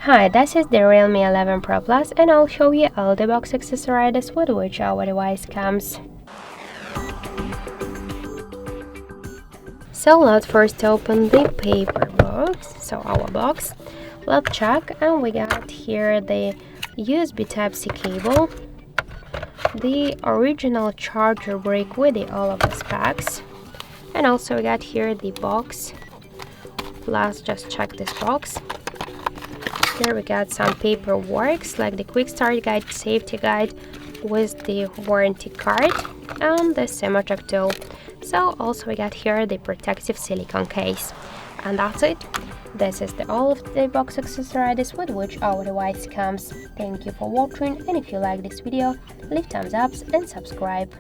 Hi, this is the Realme 11 Pro Plus and I'll show you all the box accessories with which our device comes. So let's first open the paper box, so our box. Let's check, and we got here the USB Type-C cable, the original charger brick with all of the specs, and also we got here the box. Let's just check this box. Here we got some paperwork like the quick start guide, safety guide with the warranty card and the semi-truck tool. So also we got here the protective silicone case. And that's it. This is all of the box accessories with which our device comes. Thank you for watching, and if you like this video, leave thumbs up and subscribe.